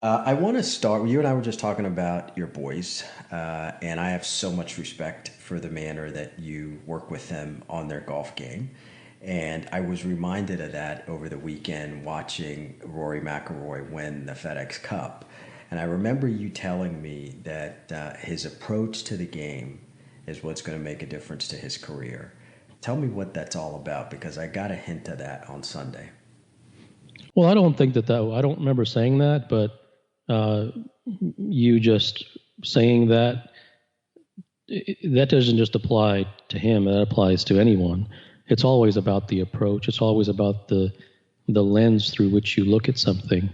I want to start. You and I were just talking about your boys, and I have so much respect for the manner that you work with them on their golf game. And I was reminded of that over the weekend watching Rory McIlroy win the FedEx Cup. And I remember you telling me that his approach to the game is what's going to make a difference to his career. Tell me what that's all about because I got a hint of that on Sunday. Well, I don't think I don't remember saying that, but uh, you just saying that, that doesn't just apply to him, that applies to anyone. It's always about the approach, it's always about the lens through which you look at something.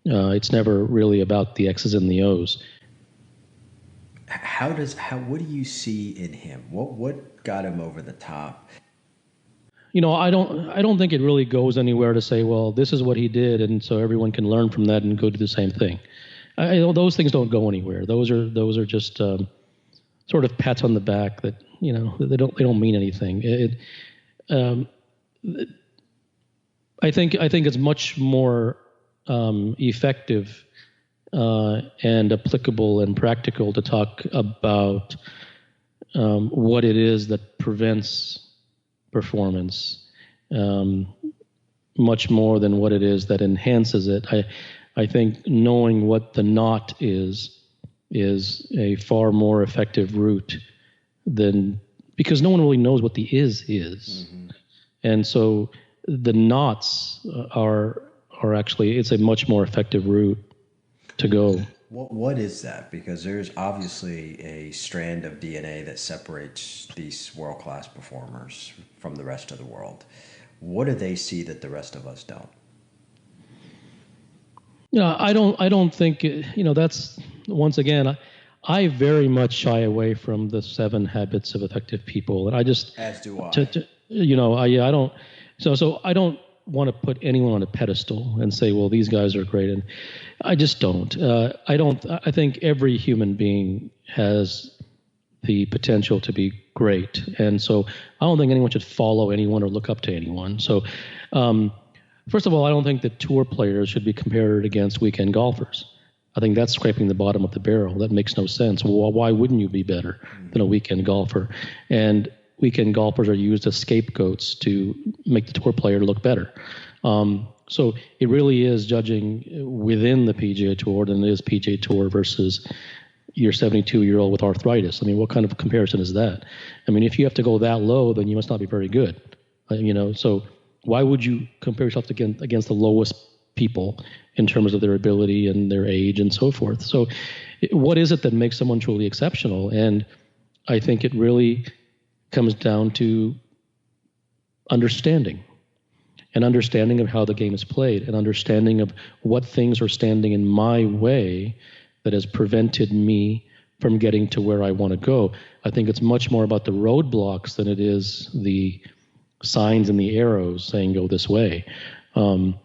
It's never really about the X's and the O's. What do you see in him? What got him over the top? I don't think it really goes anywhere to say, well, this is what he did, and so everyone can learn from that and go do the same thing. Those things don't go anywhere. Those are just sort of pats on the back that they don't mean anything. Um, I think it's much more effective and applicable and practical to talk about what it is that prevents performance, um, much more than what it is that enhances it. I think knowing what the not is a far more effective route than, because no one really knows what the is. Hmm. And so the knots are actually, it's a much more effective route to go. What is that? Because there's obviously a strand of DNA that separates these world class performers from the rest of the world. What do they see that the rest of us don't? I don't think that's, once again, I very much shy away from the 7 habits of effective people, and I just As do to, I. to you know I yeah, I don't, so I don't want to put anyone on a pedestal and say, well, these guys are great, and I just don't. I think every human being has the potential to be great, and so I don't think anyone should follow anyone or look up to anyone. So, um, first of all, I don't think that tour players should be compared against weekend golfers. I think that's scraping the bottom of the barrel. That makes no sense. Well, why wouldn't you be better than a Hmm. weekend golfer? And weekend golfers are used as scapegoats to make the tour player look better. So it really is judging within the PGA Tour than it is PGA Tour versus your 72-year-old with arthritis. I mean, what kind of comparison is that? I mean, if you have to go that low, then you must not be very good. So why would you compare yourself against the lowest people in terms of their ability and their age and so forth? So what is it that makes someone truly exceptional? And I think it really comes down to understanding, an understanding of how the game is played, an understanding of what things are standing in my way that has prevented me from getting to where I want to go. I think it's much more about the roadblocks than it is the signs and the arrows saying go this way. Um,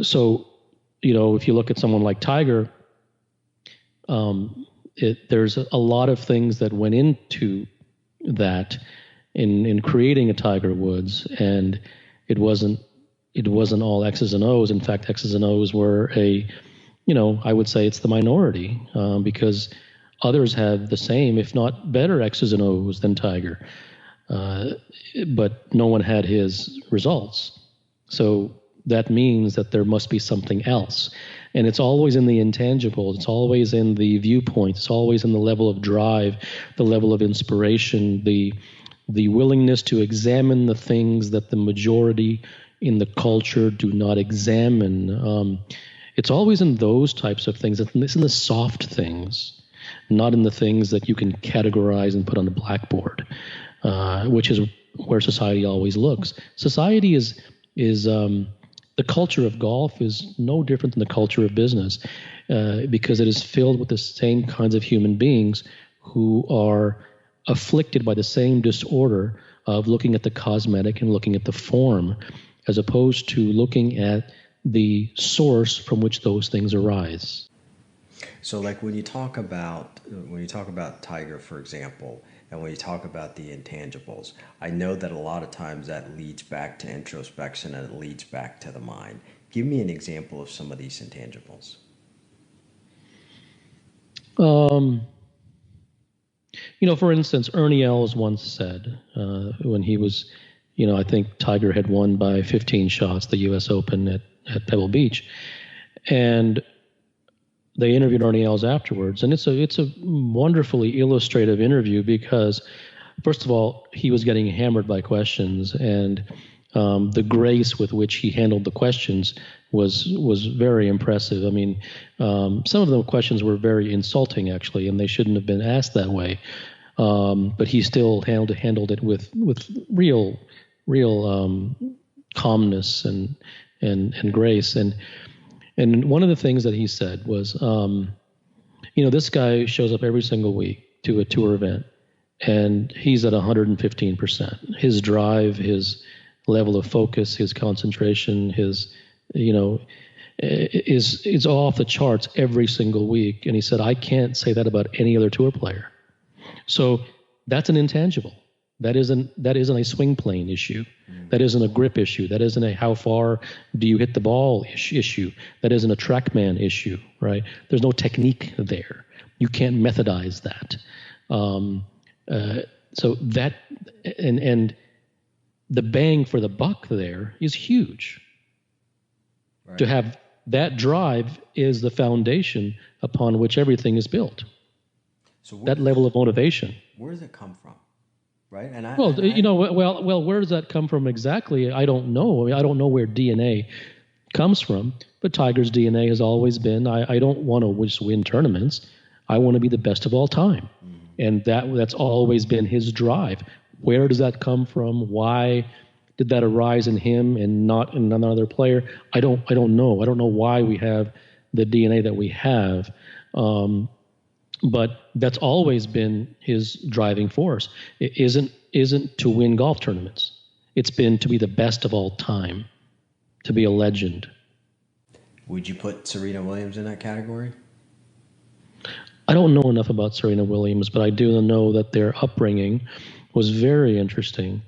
so, if you look at someone like Tiger, there's a lot of things that went into that in creating a Tiger Woods, and it wasn't it wasn't all X's and O's. In fact, X's and O's were I would say it's the minority, because others had the same, if not better, X's and O's than Tiger, uh, but no one had his results. So that means that there must be something else. And it's always in the intangibles, it's always in the viewpoint, it's always in the level of drive, the level of inspiration, the willingness to examine the things that the majority in the culture do not examine. It's always in those types of things. It's in the soft things, not in the things that you can categorize and put on a blackboard, which is where society always looks. Society is the culture of golf is no different than the culture of business, because it is filled with the same kinds of human beings who are afflicted by the same disorder of looking at the cosmetic and looking at the form, as opposed to looking at the source from which those things arise. So, like when you talk about Tiger, for example, and when you talk about the intangibles, I know that a lot of times that leads back to introspection and it leads back to the mind. Give me an example of some of these intangibles. Um, for instance, Ernie Els once said when he was, I think Tiger had won by 15 shots the U.S. Open at Pebble Beach, and they interviewed Ernie Els afterwards, and it's a wonderfully illustrative interview because, first of all, he was getting hammered by questions, and the grace with which he handled the questions was very impressive. I mean, some of the questions were very insulting, actually, and they shouldn't have been asked that way. But he still handled it with real calmness and grace. And one of the things that he said was, this guy shows up every single week to a tour event, and he's at 115%. His drive, his level of focus, his concentration, his, is off the charts every single week. And he said, I can't say that about any other tour player. So that's an intangible. That isn't a swing plane issue. That isn't a grip issue. That isn't a how far do you hit the ball issue. That isn't a TrackMan issue, right? There's no technique there. You can't methodize that. So that and the bang for the buck there is huge. Right. To have that drive is the foundation upon which everything is built. So that level of motivation. Where does it come from? Right. And where does that come from exactly? I don't know. I mean, I don't know where DNA comes from, but Tiger's DNA has always been, I don't want to just win tournaments. I want to be the best of all time. And that's always been his drive. Where does that come from? Why did that arise in him and not in another player? I don't know. I don't know why we have the DNA that we have. But that's always been his driving force. It isn't to win golf tournaments. It's been to be the best of all time, to be a legend. Would you put Serena Williams in that category? I don't know enough about Serena Williams, but I do know that their upbringing was very interesting.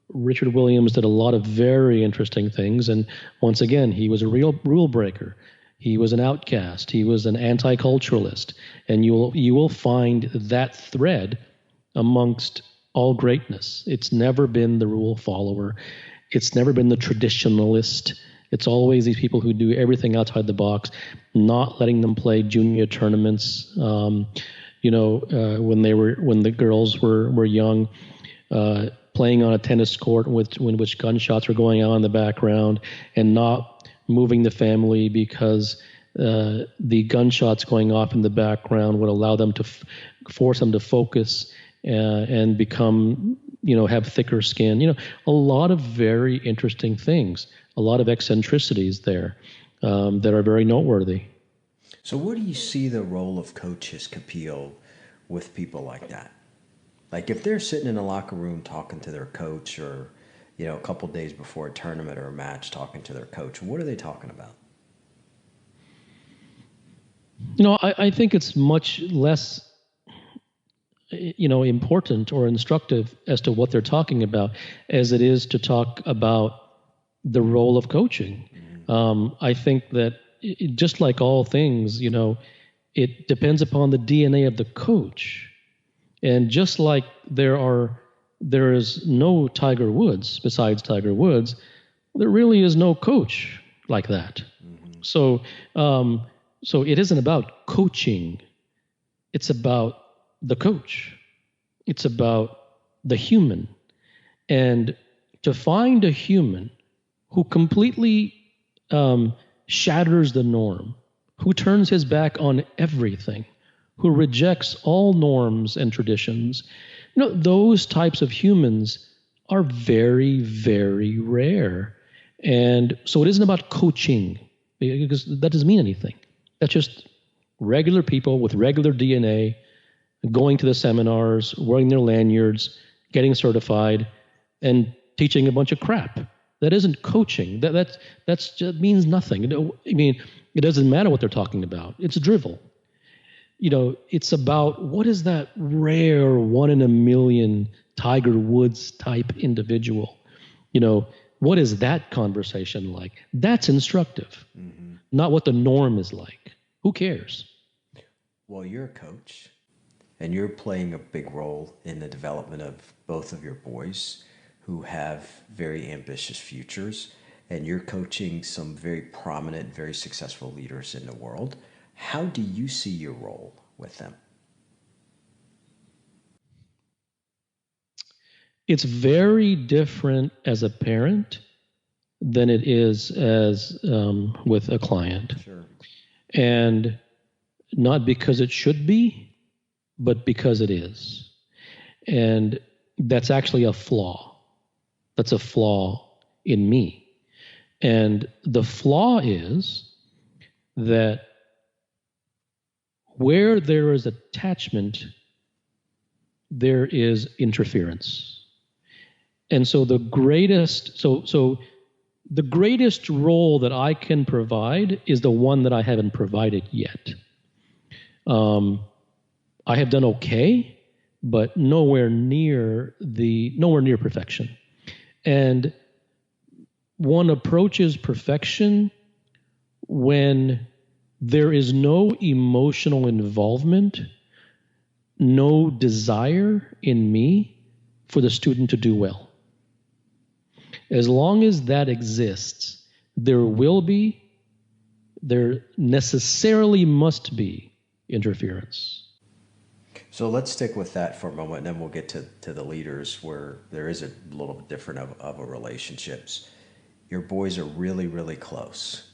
Richard Williams did a lot of very interesting things, and once again, he was a real rule breaker. He was an outcast. He was an anti-culturalist, and you will find that thread amongst all greatness. It's never been the rule follower. It's never been the traditionalist. It's always these people who do everything outside the box, not letting them play junior tournaments. When the girls were young, playing on a tennis court in which gunshots were going on in the background, and not moving the family because the gunshots going off in the background would allow them to force them to focus and become, have thicker skin. A lot of very interesting things, a lot of eccentricities there that are very noteworthy. So where do you see the role of coaches, Kapil, with people like that? Like if they're sitting in a locker room talking to their coach, or a couple days before a tournament or a match talking to their coach, what are they talking about? I think it's much less, important or instructive as to what they're talking about as it is to talk about the role of coaching. I think that just like all things, it depends upon the DNA of the coach. And just like there is no Tiger Woods besides Tiger Woods, there really is no coach like that. Mm-hmm. So it isn't about coaching. It's about the coach. It's about the human. And to find a human who completely shatters the norm, who turns his back on everything, who rejects all norms and traditions, those types of humans are very, very rare. And so it isn't about coaching, because that doesn't mean anything. That's just regular people with regular DNA going to the seminars, wearing their lanyards, getting certified, and teaching a bunch of crap. That isn't coaching. That just means nothing. It doesn't matter what they're talking about. It's drivel. It's about what is that rare 1 in a million Tiger Woods type individual? What is that conversation like? That's instructive, not what the norm is like. Who cares? Well, you're a coach and you're playing a big role in the development of both of your boys who have very ambitious futures, and you're coaching some very prominent, very successful leaders in the world. How do you see your role with them? It's very different as a parent than it is as with a client. Sure. And not because it should be, but because it is. And that's actually a flaw. That's a flaw in me. And the flaw is that where there is attachment, there is interference. And so the greatest role that I can provide is the one that I haven't provided yet. I have done okay, but nowhere near perfection. And one approaches perfection when there is no emotional involvement, no desire in me for the student to do well. As long as that exists, there necessarily must be interference. So let's stick with that for a moment, and then we'll get to the leaders where there is a little bit different of a relationships. Your boys are really, really close.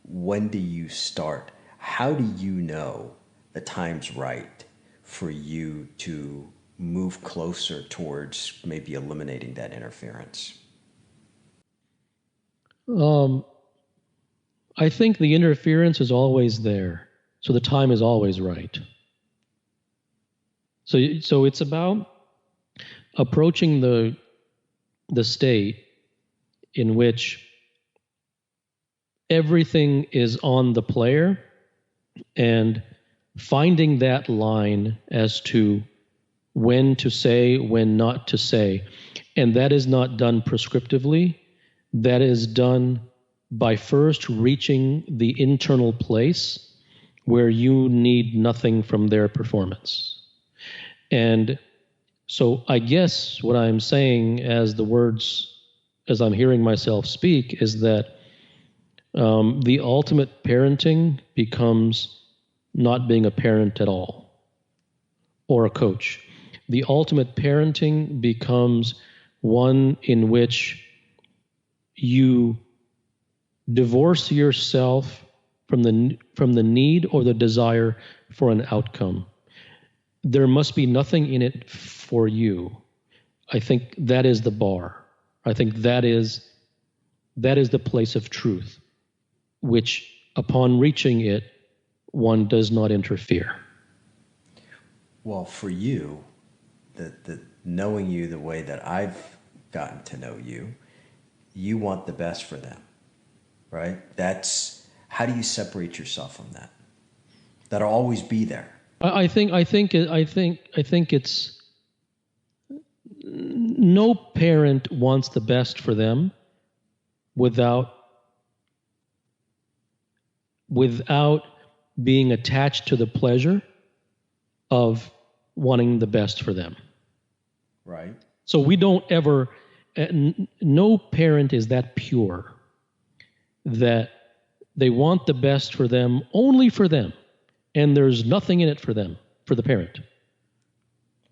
When do you start? How do you know the time's right for you to move closer towards maybe eliminating that interference? I think the interference is always there, so the time is always right. So it's about approaching the state in which everything is on the player and finding that line as to when to say, when not to say. And that is not done prescriptively. That is done by first reaching the internal place where you need nothing from their performance. And so I guess what I'm saying as I'm hearing myself speak is that the ultimate parenting becomes not being a parent at all or a coach. The ultimate parenting becomes one in which you divorce yourself from the need or the desire for an outcome. There must be nothing in it for you. I think that is the bar. I think that is the place of truth, which upon reaching it, one does not interfere. Well, for you, the knowing you the way that I've gotten to know you, you want the best for them, right? That's how do you separate yourself from that? That'll always be there. I think it's no parent wants the best for them without being attached to the pleasure of wanting the best for them. Right. So we don't ever, no parent is that pure that they want the best for them, only for them, and there's nothing in it for them, for the parent.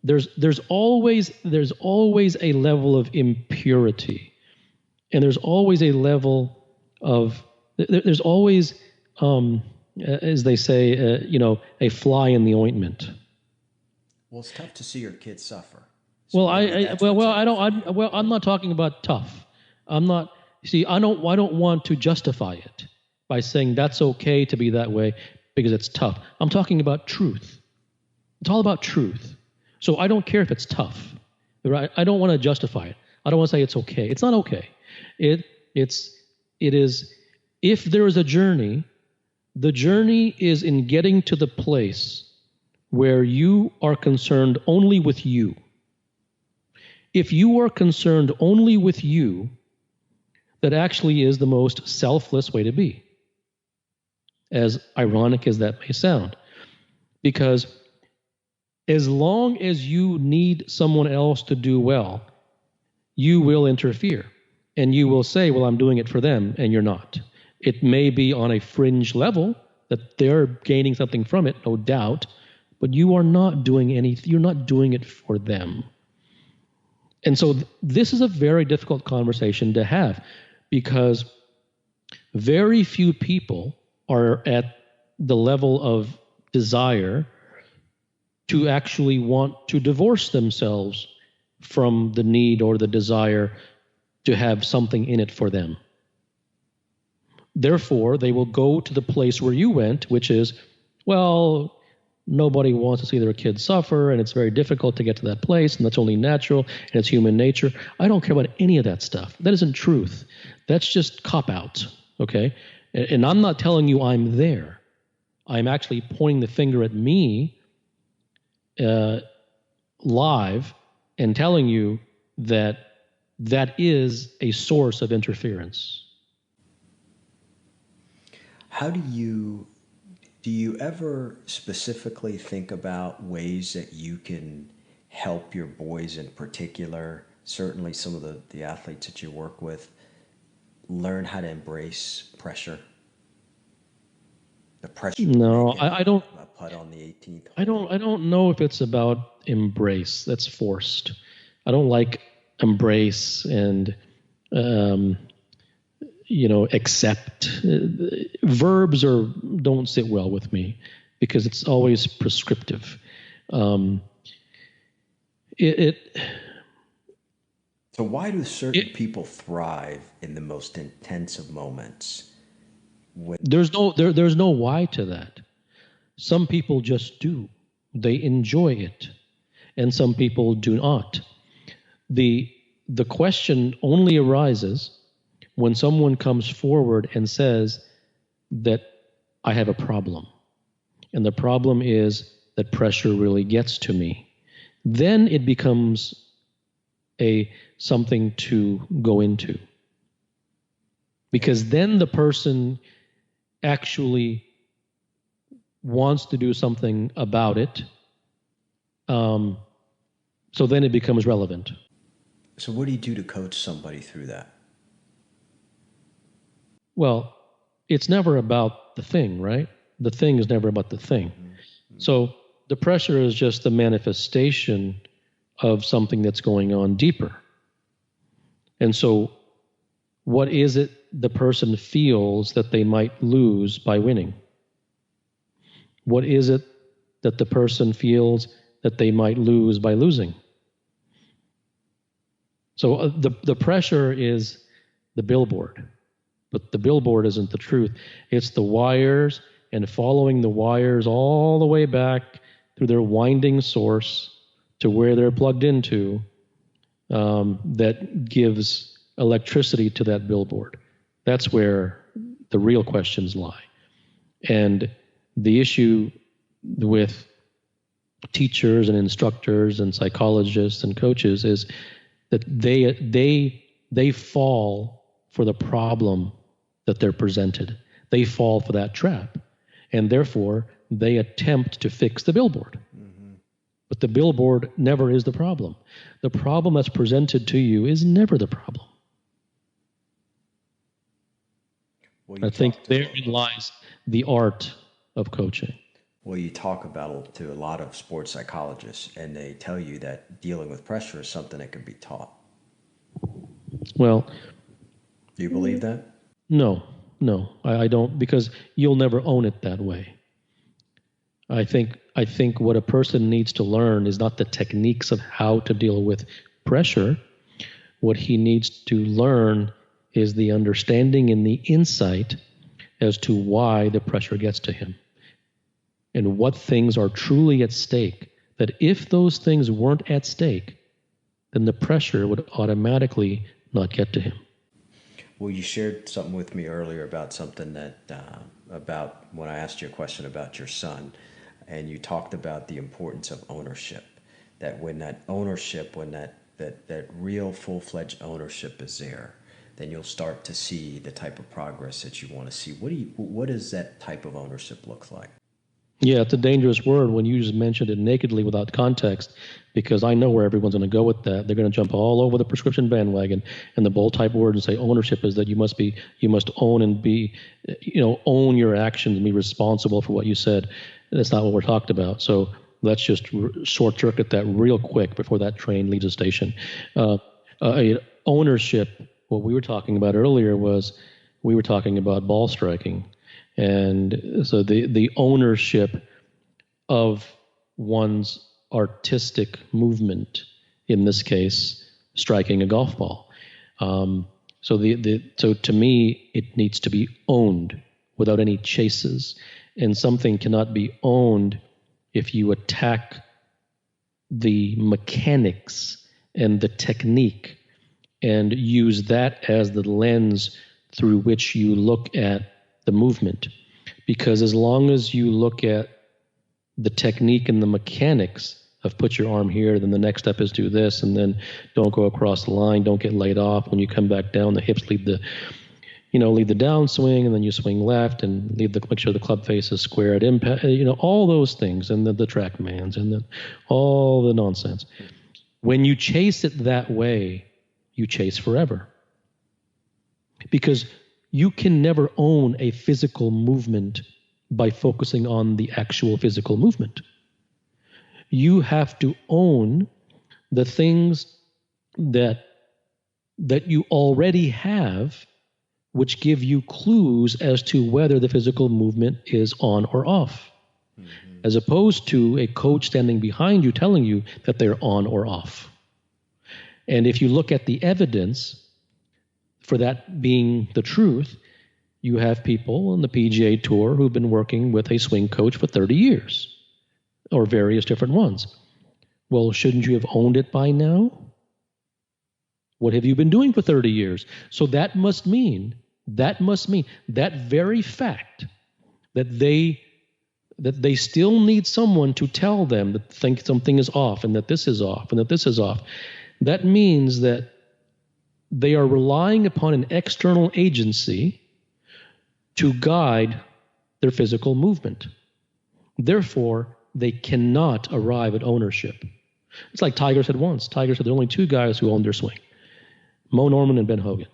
There's always a level of impurity, and there's always a level of there's always as they say, a fly in the ointment. Well, it's tough to see your kids suffer. So I'm not talking about tough. I don't want to justify it by saying that's okay to be that way because it's tough. I'm talking about truth. It's all about truth. So I don't care if it's tough. Right? I don't want to justify it. I don't want to say it's okay. It's not okay. It is. If there is a journey, the journey is in getting to the place where you are concerned only with you. If you are concerned only with you, that actually is the most selfless way to be, as ironic as that may sound. Because as long as you need someone else to do well, you will interfere and you will say, well, I'm doing it for them, and you're not. It may be on a fringe level that they're gaining something from it, no doubt, but you are not doing anything, you're not doing it for them. And so this is a very difficult conversation to have, because very few people are at the level of desire to actually want to divorce themselves from the need or the desire to have something in it for them. Therefore, they will go to the place where you went, which is, well, nobody wants to see their kids suffer, and it's very difficult to get to that place, and that's only natural, and it's human nature. I don't care about any of that stuff. That isn't truth. That's just cop-out, okay? And I'm not telling you I'm there. I'm actually pointing the finger at me live and telling you that that is a source of interference. How do you ever specifically think about ways that you can help your boys in particular, certainly some of the athletes that you work with, learn how to embrace pressure? The pressure No, to make I don't. a putt on the 18th hole. I don't know if it's about embrace. That's forced. I don't like embrace and accept. Verbs don't sit well with me because it's always prescriptive. So why do certain people thrive in the most intense of moments? There's no why to that. Some people just do. They enjoy it, and some people do not. The question only arises when someone comes forward and says that I have a problem, and the problem is that pressure really gets to me. Then it becomes something to go into, because then the person actually wants to do something about it. So then it becomes relevant. So what do you do to coach somebody through that? Well, it's never about the thing, right? The thing is never about the thing. Mm-hmm. So the pressure is just the manifestation of something that's going on deeper. And so what is it the person feels that they might lose by winning? What is it that the person feels that they might lose by losing? So the pressure is the billboard, but the billboard isn't the truth. It's the wires and following the wires all the way back through their winding source to where they're plugged into that gives electricity to that billboard. That's where the real questions lie. And the issue with teachers and instructors and psychologists and coaches is that they fall for the problem that they're presented. They fall for that trap, and therefore they attempt to fix the billboard. Mm-hmm. But the billboard never is the problem. The problem that's presented to you is never the problem. I think therein lies the art of coaching. Well, you talk about to a lot of sports psychologists, and they tell you that dealing with pressure is something that can be taught. Well, do you believe that? No, I don't, because you'll never own it that way. I think what a person needs to learn is not the techniques of how to deal with pressure. What he needs to learn is the understanding and the insight as to why the pressure gets to him and what things are truly at stake, that if those things weren't at stake, then the pressure would automatically not get to him. Well, you shared something with me earlier about something that, about when I asked you a question about your son, and you talked about the importance of ownership, that when that ownership, when that real full-fledged ownership is there, then you'll start to see the type of progress that you want to see. What does that type of ownership look like? Yeah, it's a dangerous word when you just mentioned it nakedly without context, because I know where everyone's going to go with that. They're going to jump all over the prescription bandwagon, and the bold type word and say ownership is that you must own and be, own your actions and be responsible for what you said. That's not what we're talked about. So let's just short circuit that real quick before that train leaves the station. Ownership, what we were talking about earlier was we were talking about ball striking. And so the ownership of one's artistic movement, in this case, striking a golf ball. So to me, it needs to be owned without any chases. And something cannot be owned if you attack the mechanics and the technique and use that as the lens through which you look at the movement. Because as long as you look at the technique and the mechanics of put your arm here, then the next step is do this, and then don't go across the line, don't get laid off. When you come back down, the hips lead the downswing, and then you swing left and make sure the club face is square at impact, all those things, and the track mans, and then all the nonsense. When you chase it that way, you chase forever. Because you can never own a physical movement by focusing on the actual physical movement. You have to own the things that you already have, which give you clues as to whether the physical movement is on or off, as opposed to a coach standing behind you telling you that they're on or off. And if you look at the evidence for that being the truth, you have people on the PGA Tour who've been working with a swing coach for 30 years, or various different ones. Well, shouldn't you have owned it by now? What have you been doing for 30 years? So that must mean that very fact that they still need someone to tell them that something is off and that this is off and that this is off. That means that they are relying upon an external agency to guide their physical movement. Therefore, they cannot arrive at ownership. It's like Tiger said once. Tiger said there are only two guys who own their swing, Mo Norman and Ben Hogan.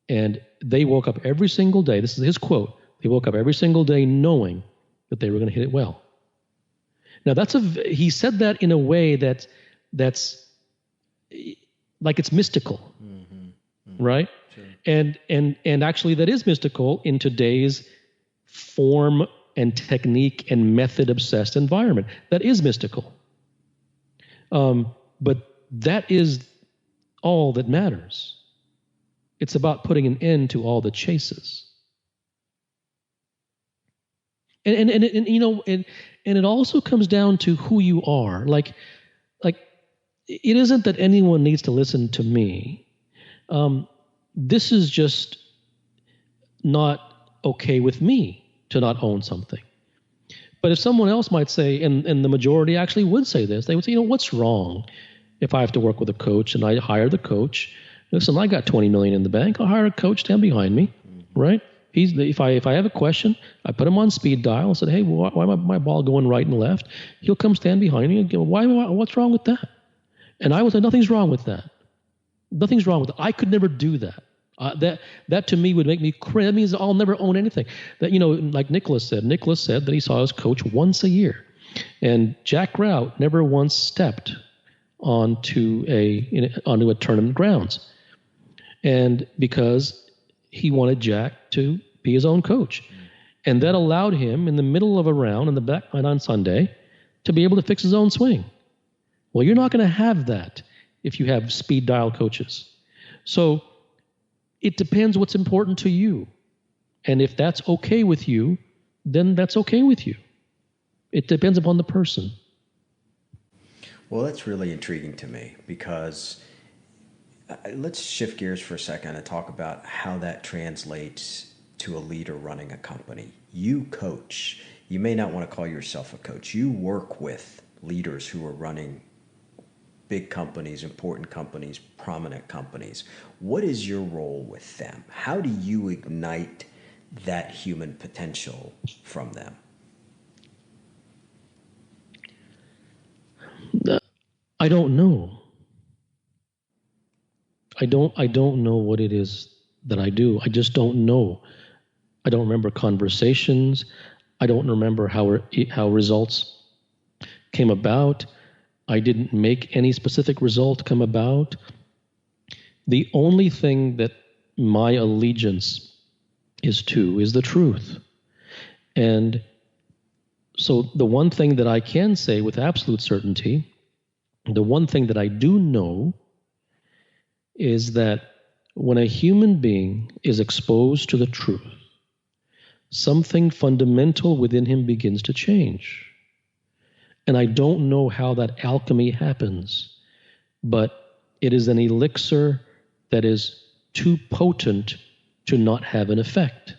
And they woke up every single day. This is his quote. They woke up every single day knowing that they were going to hit it well. Now, he said that in a way that's like it's mystical, right? Sure. And actually that is mystical in today's form and technique and method obsessed environment. That is mystical. But that is all that matters. It's about putting an end to all the chases. And it also comes down to who you are. Like it isn't that anyone needs to listen to me. This is just not okay with me to not own something. But if someone else might say, and the majority actually would say this, they would say, what's wrong if I have to work with a coach and I hire the coach? Listen, I got $20 million in the bank. I'll hire a coach, stand behind me, right? If I have a question, I put him on speed dial and said, hey, why my ball going right and left? He'll come stand behind me and go, what's wrong with that? And I would say, nothing's wrong with that. Nothing's wrong with it. I could never do that. That to me would make me cringe. That means I'll never own anything. That, like Nicholas said that he saw his coach once a year. And Jack Grout never once stepped onto a tournament grounds. And because he wanted Jack to be his own coach. And that allowed him in the middle of a round on the back nine on Sunday to be able to fix his own swing. Well, you're not going to have that if you have speed dial coaches. So it depends what's important to you. And if that's okay with you, then that's okay with you. It depends upon the person. Well, that's really intriguing to me because let's shift gears for a second and talk about how that translates to a leader running a company. You coach. You may not want to call yourself a coach. You work with leaders who are running big companies, important companies, prominent companies. What is your role with them? How do you ignite that human potential from them? I don't know. I don't know what it is that I do. I just don't know. I don't remember conversations. I don't remember how results came about. I didn't make any specific result come about. The only thing that my allegiance is to is the truth. And so the one thing that I can say with absolute certainty, the one thing that I do know is that when a human being is exposed to the truth, something fundamental within him begins to change. And I don't know how that alchemy happens, but it is an elixir that is too potent to not have an effect.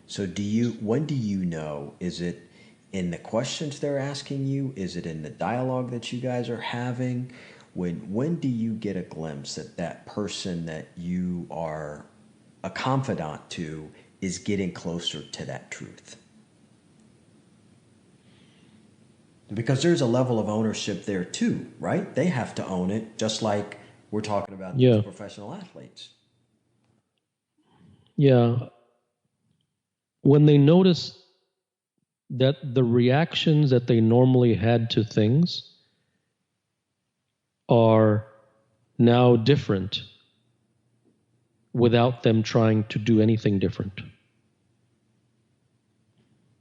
So when do you know? Is it in the questions they're asking you? Is it in the dialogue that you guys are having? When do you get a glimpse that that person that you are a confidant to is getting closer to that truth? Because there's a level of ownership there too, right? They have to own it, just like we're talking about these Yeah. professional athletes. Yeah. When they notice that the reactions that they normally had to things are now different without them trying to do anything different.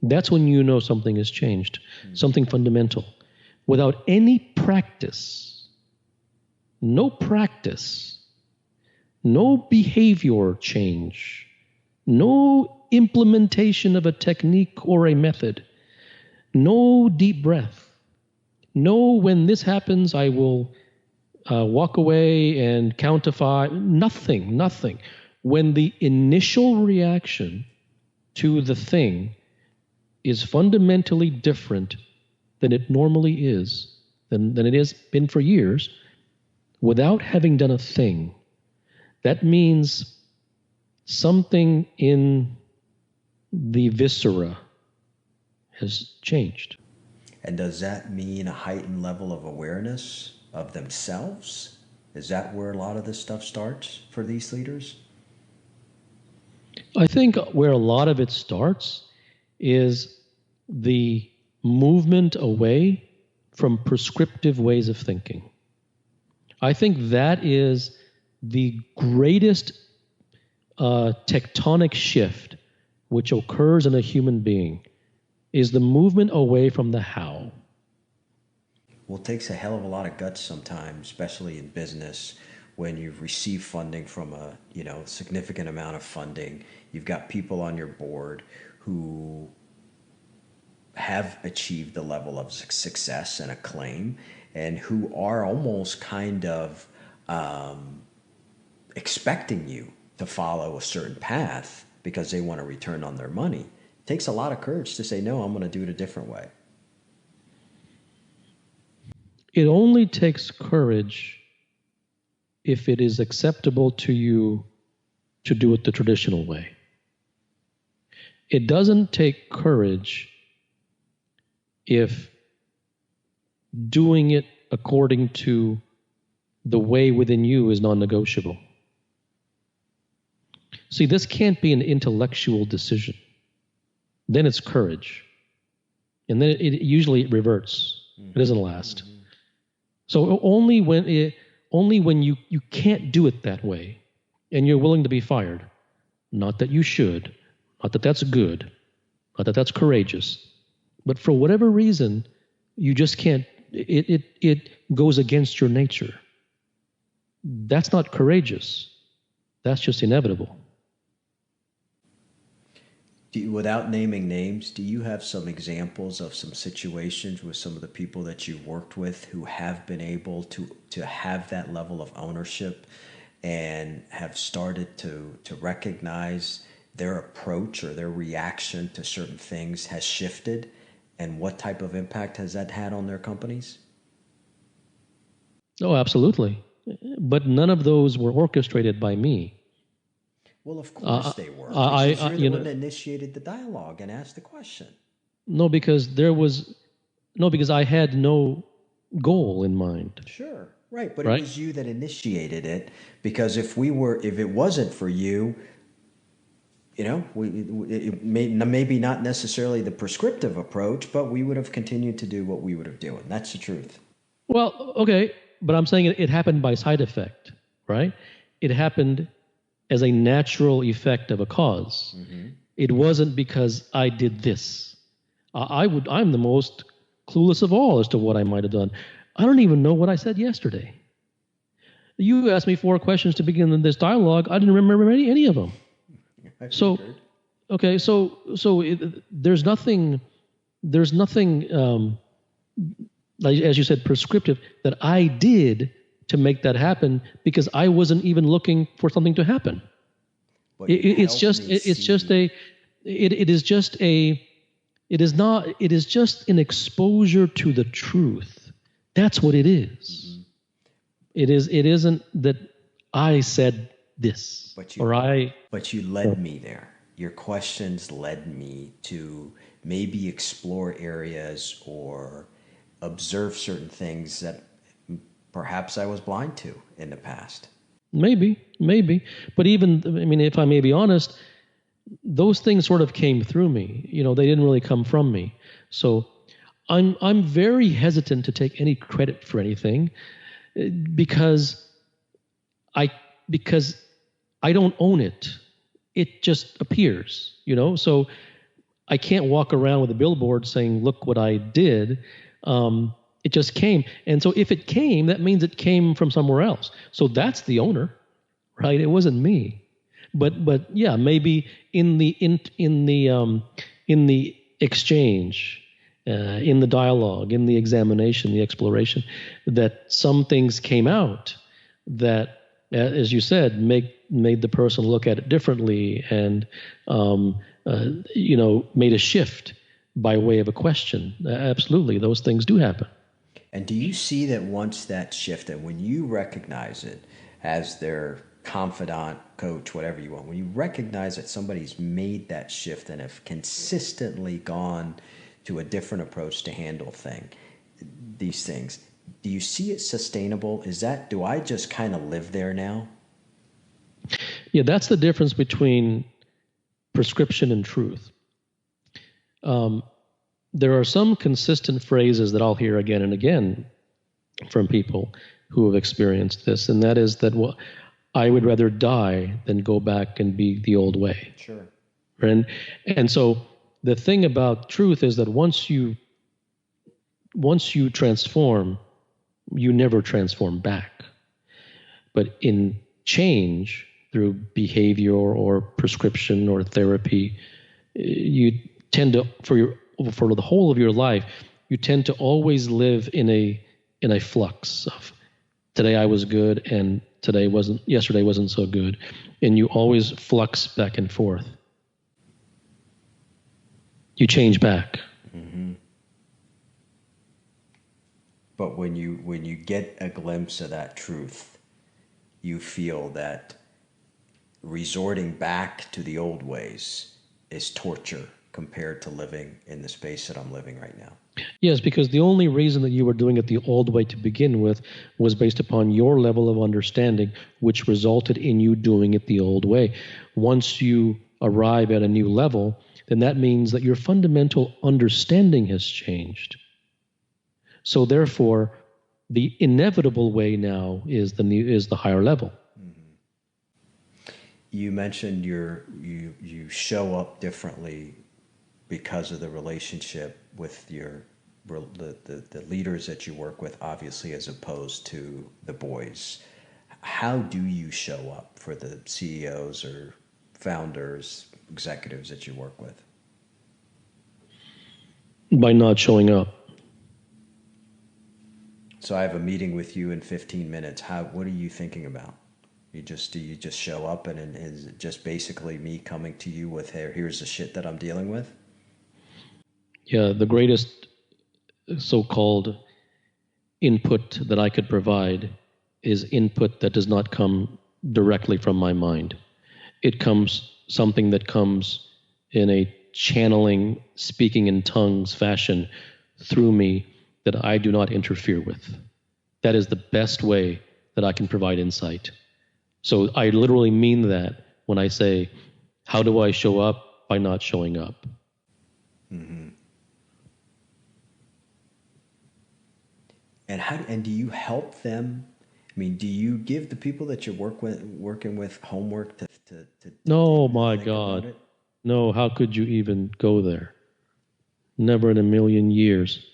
That's when you know something has changed, something fundamental. Without any practice, no practice, no behavior change, no implementation of a technique or a method, no deep breath, no when this happens I will walk away and count to 5, nothing. When the initial reaction to the thing is fundamentally different than it normally is, than it has been for years, without having done a thing, that means something in the viscera has changed. And does that mean a heightened level of awareness of themselves? Is that where a lot of this stuff starts for these leaders? I think where a lot of it starts is the movement away from prescriptive ways of thinking. I think that is the greatest tectonic shift which occurs in a human being, is the movement away from the how. Well, it takes a hell of a lot of guts sometimes, especially in business, when you've received funding from a significant amount of funding. You've got people on your board who have achieved the level of success and acclaim, and who are almost kind of expecting you to follow a certain path because they want a return on their money. It takes a lot of courage to say, no, I'm going to do it a different way. It only takes courage if it is acceptable to you to do it the traditional way. It doesn't take courage if doing it according to the way within you is non-negotiable. See, this can't be an intellectual decision. Then it's courage. And then it usually reverts. It doesn't last. So only when you can't do it that way and you're willing to be fired, not that you should, not that that's good, not that that's courageous, but for whatever reason, you just can't, it goes against your nature. That's not courageous. That's just inevitable. Without naming names, do you have some examples of some situations with some of the people that you've worked with who have been able to have that level of ownership and have started to recognize their approach or their reaction to certain things has shifted, and what type of impact has that had on their companies? Oh, absolutely. But none of those were orchestrated by me. Well, of course they were. Because you're the one that initiated the dialogue and asked the question. No, because there was No, because I had no goal in mind, Sure. Right, but it right? was you that initiated it because if it wasn't for you, it maybe not necessarily the prescriptive approach, but we would have continued to do what we would have doing. That's the truth. Well, okay, but I'm saying it happened by side effect, right? It happened as a natural effect of a cause. It wasn't because I did this. I'm the most clueless of all as to what I might have done. I don't even know what I said yesterday. You asked me 4 questions to begin this dialogue. I didn't remember any of them. I So, figured. okay, there's nothing, like, as you said, prescriptive that I did to make that happen because I wasn't even looking for something to happen. But you It's helped just me it's just see. a it is just a it is not it is just an exposure to the truth. That's what it is. It isn't that I said this But or I. you led me there. Your questions led me to maybe explore areas or observe certain things that perhaps I was blind to in the past. Maybe. But even, I mean, if I may be honest, those things sort of came through me. They didn't really come from me. So I'm very hesitant to take any credit for anything because I because I don't own it. It just appears. So I can't walk around with a billboard saying, "Look what I did." It just came, and so if it came, that means it came from somewhere else. So that's the owner, right? It wasn't me. But yeah, maybe in the exchange, in the dialogue, in the examination, the exploration, that some things came out that, as you said, made the person look at it differently, and made a shift by way of a question. Absolutely, those things do happen. And do you see that once that shifted, when you recognize it as their confidant, coach, whatever you want, when you recognize that somebody's made that shift and have consistently gone to a different approach to handle these things, do you see it sustainable? Do I just kind of live there now? Yeah, that's the difference between prescription and truth. There are some consistent phrases that I'll hear again and again from people who have experienced this, and that is that, well, I would rather die than go back and be the old way. Sure. And so the thing about truth is that once you transform, you never transform back. But in change through behavior or prescription or therapy, you tend to, for the whole of your life, you tend to always live in a flux of today I was good and yesterday wasn't so good, and you always flux back and forth. You change back. Mm-hmm. But when you get a glimpse of that truth, you feel that resorting back to the old ways is torture compared to living in the space that I'm living right now. Yes, because the only reason that you were doing it the old way to begin with was based upon your level of understanding, which resulted in you doing it the old way. Once you arrive at a new level, then that means that your fundamental understanding has changed. So therefore, the inevitable way now is the higher level. You mentioned you show up differently because of the relationship with the leaders that you work with, obviously, as opposed to the boys. How do you show up for the CEOs or founders, executives that you work with? By not showing up. So I have a meeting with you in 15 minutes. What are you thinking about? Do you just show up, and is it just basically me coming to you with, hey, here's the shit that I'm dealing with? Yeah, the greatest so-called input that I could provide is input that does not come directly from my mind. It comes something that comes in a channeling, speaking in tongues fashion through me that I do not interfere with. That is the best way that I can provide insight. So I literally mean that when I say, how do I show up by not showing up? Mm-hmm. And do you help them? I mean, do you give the people that you're working with homework No, to my think about God. it? No, how could you even go there? Never in a million years.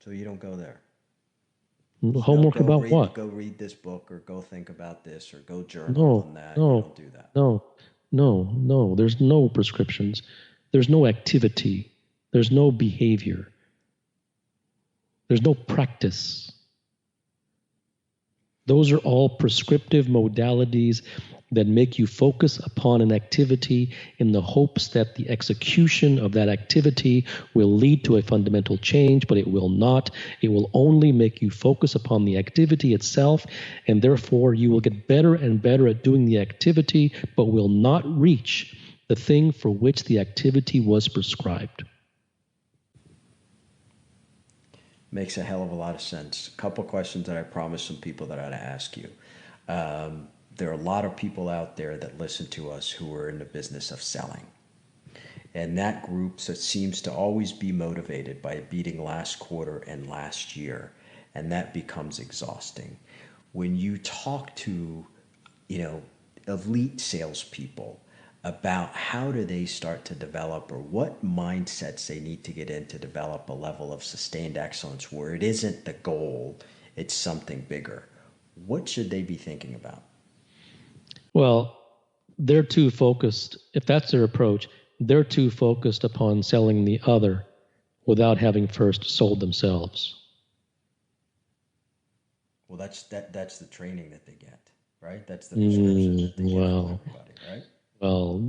So you don't go there. No, Homework about what? go read this book, or go think about this, or go journal No, on that. You don't no, do that. no, no. There's no prescriptions. There's no activity. There's no behavior. There's no practice. Those are all prescriptive modalities that make you focus upon an activity in the hopes that the execution of that activity will lead to a fundamental change, but it will not. It will only make you focus upon the activity itself, and therefore you will get better and better at doing the activity, but will not reach the thing for which the activity was prescribed. Makes a hell of a lot of sense. A couple questions that I promised some people that I'd ask you. There are a lot of people out there that listen to us who are in the business of selling. And that group seems to always be motivated by beating last quarter and last year. And that becomes exhausting. When you talk to, elite salespeople about how do they start to develop, or what mindsets they need to get in to develop a level of sustained excellence where it isn't the goal, it's something bigger, what should they be thinking about? Well, they're too focused. If that's their approach, they're too focused upon selling the other without having first sold themselves. Well, that's the training that they get, right? That's the prescription that they get from everybody, right? Well,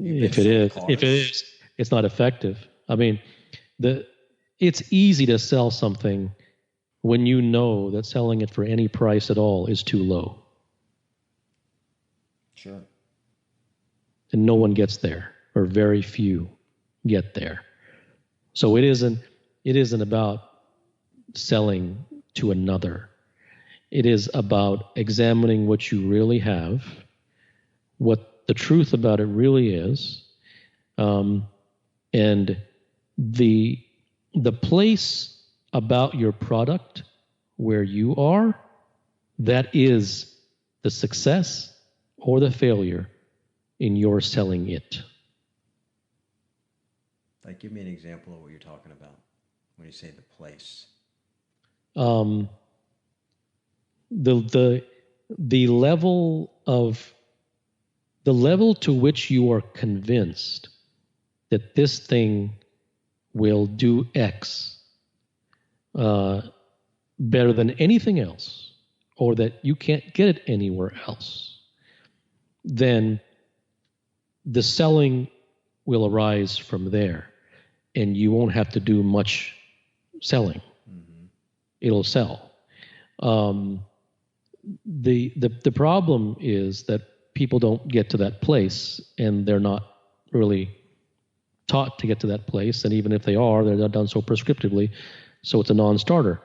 if it is, it's not effective. I mean, it's easy to sell something when you know that selling it for any price at all is too low. Sure. And no one gets there, or very few get there. So it isn't about selling to another. It is about examining what you really have, what the truth about it really is, and the place about your product where you are, that is the success or the failure in your selling it. Like, give me an example of what you're talking about when you say the place. The level to which you are convinced that this thing will do X better than anything else, or that you can't get it anywhere else, then the selling will arise from there, and you won't have to do much selling. Mm-hmm. It'll sell. The problem is that people don't get to that place, and they're not really taught to get to that place. And even if they are, they're not done so prescriptively, so it's a non-starter.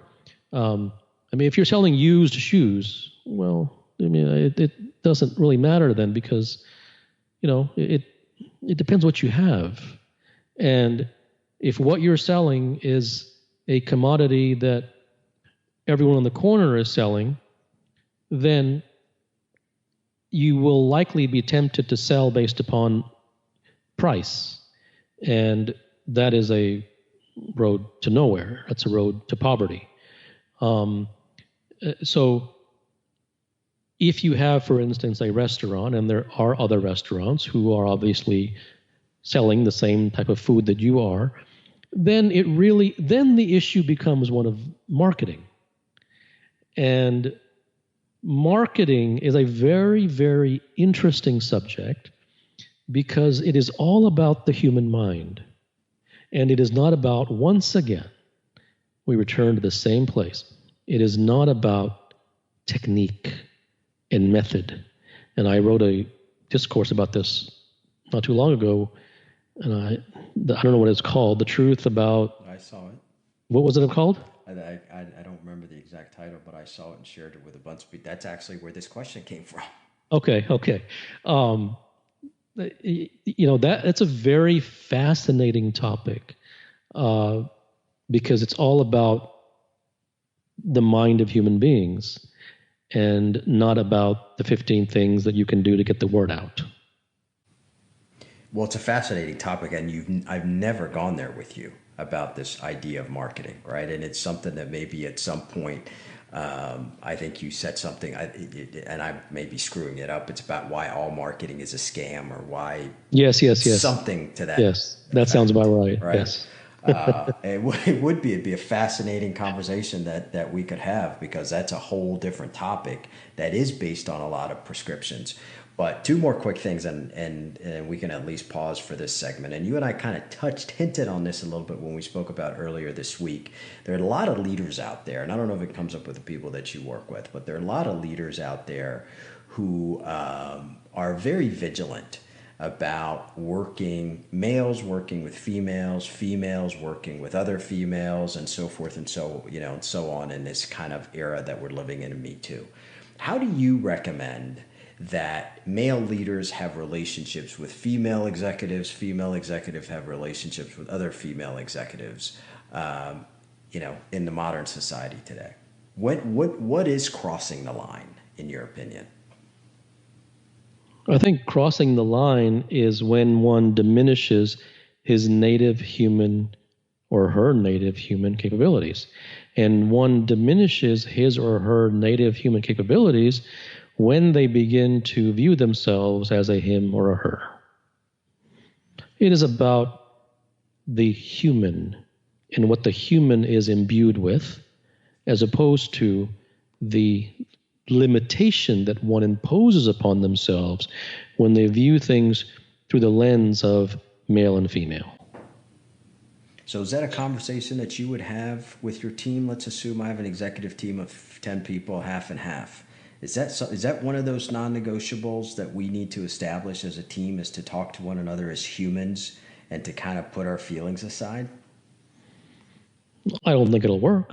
If you're selling used shoes, well, it doesn't really matter then, because it depends what you have. And if what you're selling is a commodity that everyone on the corner is selling, then you will likely be tempted to sell based upon price. And that is a road to nowhere. That's a road to poverty. So if you have, for instance, a restaurant, and there are other restaurants who are obviously selling the same type of food that you are, then the issue becomes one of marketing. And marketing is a very, very interesting subject, because it is all about the human mind. And it is not about, once again, we return to the same place. It is not about technique and method. And I wrote a discourse about this not too long ago, and I don't know what it's called. The truth about, I saw it. what was it called? I don't remember the exact title, but I saw it and shared it with a bunch of people. That's actually where this question came from. Okay, okay. Um, that's a very fascinating topic, uh, because it's all about the mind of human beings and not about the 15 things that you can do to get the word out. Well, it's a fascinating topic, and I've never gone there with you about this idea of marketing, right? And it's something that maybe at some point, I think you said something, and I may be screwing it up. It's about why all marketing is a scam, or why Yes, yes, yes. something to that Yes, that sounds about effect, right. right? Yes. It'd be a fascinating conversation that we could have, because that's a whole different topic that is based on a lot of prescriptions. But two more quick things, and we can at least pause for this segment. And you and I kind of hinted on this a little bit when we spoke about earlier this week. There are a lot of leaders out there, and I don't know if it comes up with the people that you work with, but there are a lot of leaders out there who are very vigilant about males working with females, females working with other females, and so forth and so on in this kind of era that we're living in Me Too. How do you recommend that male leaders have relationships with female executives have relationships with other female executives, in the modern society today? What is crossing the line, in your opinion? I think crossing the line is when one diminishes his native human or her native human capabilities. And one diminishes his or her native human capabilities when they begin to view themselves as a him or a her. It is about the human and what the human is imbued with, as opposed to the limitation that one imposes upon themselves when they view things through the lens of male and female. So is that a conversation that you would have with your team? Let's assume I have an executive team of 10 people, half and half. Is that one of those non-negotiables that we need to establish as a team, is to talk to one another as humans and to kind of put our feelings aside? I don't think it'll work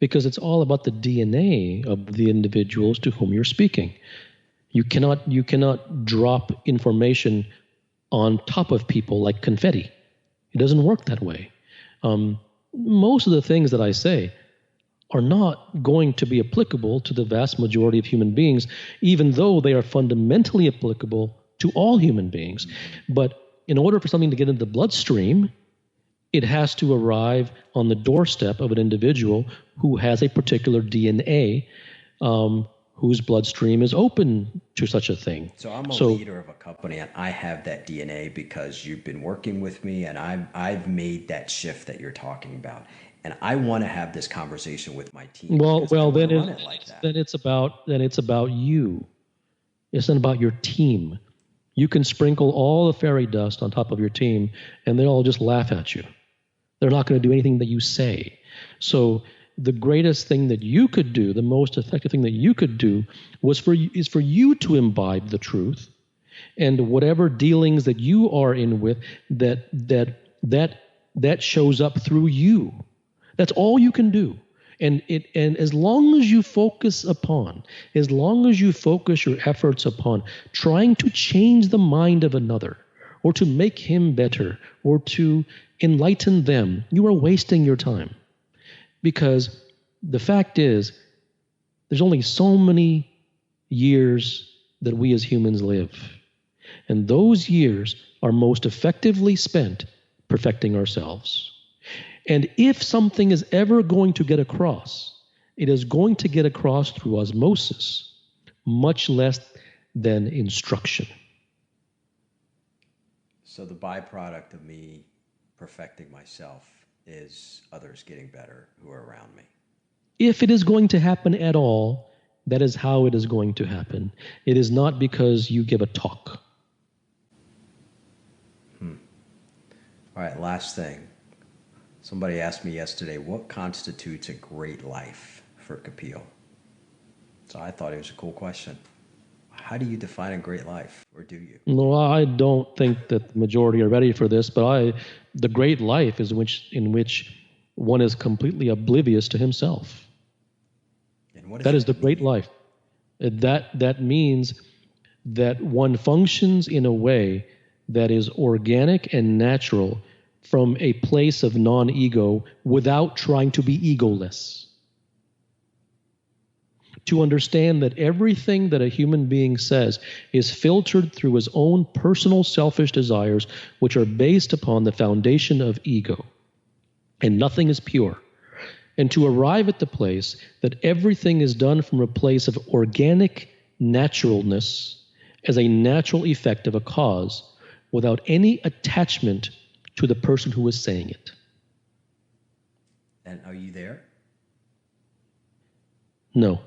because it's all about the DNA of the individuals to whom you're speaking. You cannot drop information on top of people like confetti. It doesn't work that way. Most of the things that I say are not going to be applicable to the vast majority of human beings, even though they are fundamentally applicable to all human beings. But in order for something to get into the bloodstream, it has to arrive on the doorstep of an individual who has a particular DNA, whose bloodstream is open to such a thing. So I'm a leader of a company, and I have that DNA because you've been working with me, and I've made that shift that you're talking about. And I want to have this conversation with my team. Well, then then it's about you. It's not about your team. You can sprinkle all the fairy dust on top of your team, and they'll all just laugh at you. They're not going to do anything that you say. So the greatest thing that you could do, the most effective thing that you could do, is for you to imbibe the truth, and whatever dealings that you are in with, that shows up through you. That's all you can do. And as long as you focus your efforts upon trying to change the mind of another, or to make him better, or to enlighten them, you are wasting your time. Because the fact is, there's only so many years that we as humans live. And those years are most effectively spent perfecting ourselves. And if something is ever going to get across, it is going to get across through osmosis, much less than instruction. So the byproduct of me perfecting myself is others getting better who are around me. If it is going to happen at all, that is how it is going to happen. It is not because you give a talk. All right, last thing. Somebody asked me yesterday, what constitutes a great life for Kapil? So I thought it was a cool question. How do you define a great life, or do you? No, I don't think that the majority are ready for this, but the great life is in which one is completely oblivious to himself. And what does That is the that great mean? life. That means that one functions in a way that is organic and natural from a place of non-ego without trying to be egoless. To understand that everything that a human being says is filtered through his own personal selfish desires, which are based upon the foundation of ego, and nothing is pure. And to arrive at the place that everything is done from a place of organic naturalness as a natural effect of a cause without any attachment to the person who is saying it. And are you there? No.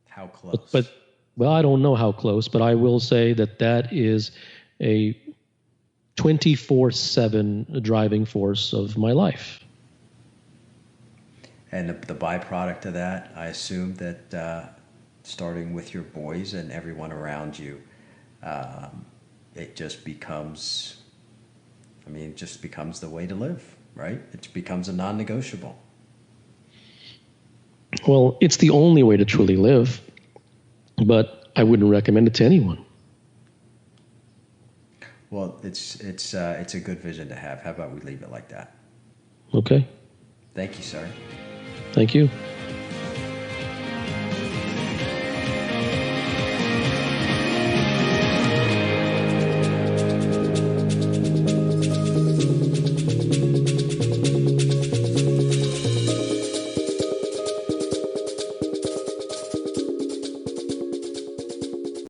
How close? But well, I don't know how close, but I will say that is a 24/7 driving force of my life. And the byproduct of that, I assume that starting with your boys and everyone around you, it just becomes, it just becomes the way to live, right? It becomes a non-negotiable. Well, it's the only way to truly live, but I wouldn't recommend it to anyone. Well, it's a good vision to have. How about we leave it like that? Okay. Thank you, sir. Thank you.